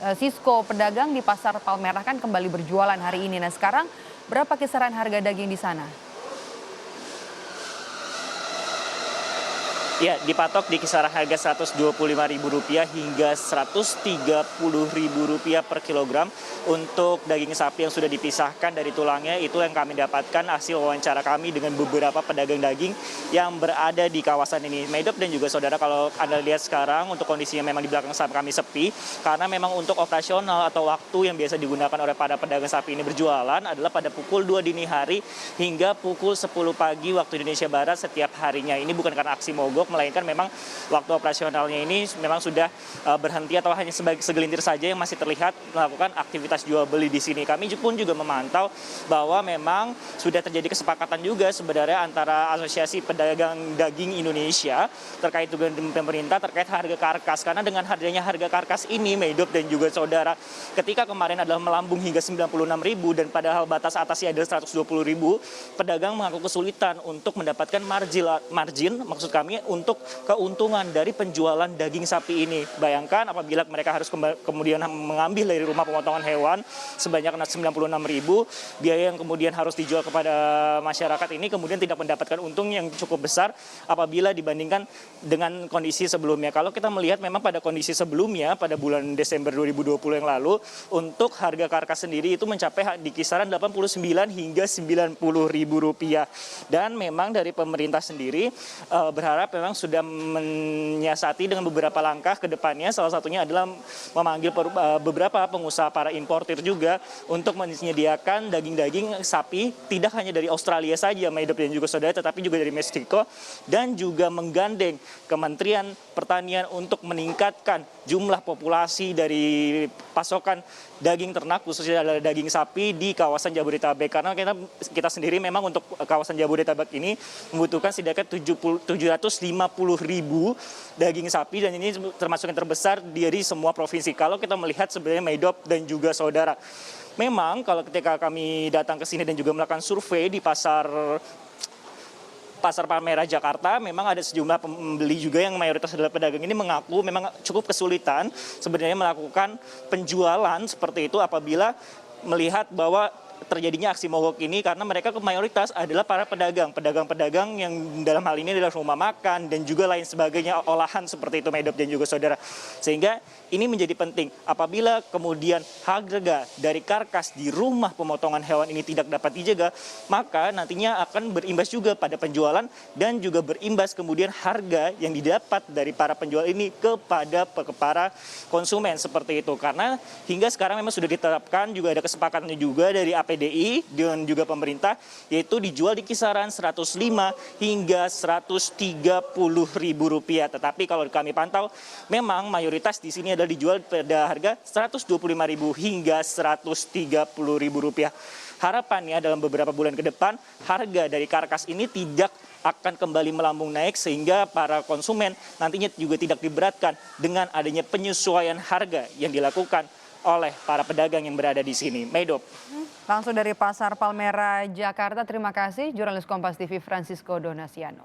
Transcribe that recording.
Sisko pedagang di Pasar Palmerah kan kembali berjualan hari ini. Nah sekarang berapa kisaran harga daging di sana? Ya, dipatok di kisaran harga Rp125.000 hingga Rp130.000 per kilogram untuk daging sapi yang sudah dipisahkan dari tulangnya. Itu yang kami dapatkan hasil wawancara kami dengan beberapa pedagang daging yang berada di kawasan ini. Medop dan juga saudara, kalau Anda lihat sekarang untuk kondisinya memang di belakang kami sepi karena memang untuk operasional atau waktu yang biasa digunakan oleh para pedagang sapi ini berjualan adalah pada pukul 2 dini hari hingga pukul 10 pagi waktu Indonesia Barat setiap harinya. Ini bukan karena aksi mogok, melainkan memang waktu operasionalnya ini memang sudah berhenti atau hanya segelintir saja yang masih terlihat melakukan aktivitas jual beli di sini. Kami pun juga memantau bahwa memang sudah terjadi kesepakatan juga sebenarnya antara Asosiasi Pedagang Daging Indonesia terkait juga dengan pemerintah terkait harga karkas. Karena dengan harga karkas ini, Medop dan juga saudara, ketika kemarin adalah melambung hingga Rp96.000 dan padahal batas atasnya adalah Rp120.000, pedagang mengaku kesulitan untuk mendapatkan margin maksud kami untuk keuntungan dari penjualan daging sapi ini. Bayangkan apabila mereka harus kemudian mengambil dari rumah pemotongan hewan sebanyak Rp96.000, biaya yang kemudian harus dijual kepada masyarakat ini kemudian tidak mendapatkan untung yang cukup besar apabila dibandingkan dengan kondisi sebelumnya. Kalau kita melihat memang pada kondisi sebelumnya pada bulan Desember 2020 yang lalu, untuk harga karkas sendiri itu mencapai di kisaran Rp89 hingga Rp90.000. Dan memang dari pemerintah sendiri berharap memang sudah menyiasati dengan beberapa langkah ke depannya. Salah satunya adalah memanggil beberapa pengusaha para importir juga untuk menyediakan daging-daging sapi tidak hanya dari Australia saja, Medop dan juga saudara, tetapi juga dari Meksiko, dan juga menggandeng Kementerian Pertanian untuk meningkatkan jumlah populasi dari pasokan daging ternak khususnya adalah daging sapi di kawasan Jabodetabek. Karena kita sendiri memang untuk kawasan Jabodetabek ini membutuhkan setidaknya 750.000 daging sapi, dan ini termasuk yang terbesar dari semua provinsi. Kalau kita melihat sebenarnya Medop dan juga saudara, memang kalau ketika kami datang ke sini dan juga melakukan survei di Pasar Palmerah Jakarta, memang ada sejumlah pembeli juga yang mayoritas adalah pedagang ini mengaku memang cukup kesulitan sebenarnya melakukan penjualan seperti itu apabila melihat bahwa terjadinya aksi mogok ini, karena mereka mayoritas adalah para pedagang-pedagang yang dalam hal ini adalah rumah makan dan juga lain sebagainya, olahan seperti itu, Medop dan juga saudara. Sehingga ini menjadi penting apabila kemudian harga dari karkas di rumah pemotongan hewan ini tidak dapat dijaga, maka nantinya akan berimbas juga pada penjualan dan juga berimbas kemudian harga yang didapat dari para penjual ini kepada para konsumen seperti itu. Karena hingga sekarang memang sudah diterapkan juga ada kesepakatannya juga dari APDI dan juga pemerintah, yaitu dijual di kisaran Rp105 hingga Rp130.000. Tetapi kalau kami pantau, memang mayoritas di sini adalah dijual pada harga Rp125.000 hingga Rp130.000. Harapannya dalam beberapa bulan ke depan, harga dari karkas ini tidak akan kembali melambung naik sehingga para konsumen nantinya juga tidak diberatkan dengan adanya penyesuaian harga yang dilakukan oleh para pedagang yang berada di sini. Medop. Langsung dari Pasar Palmerah Jakarta, terima kasih jurnalis Kompas TV Francisco Donasiano.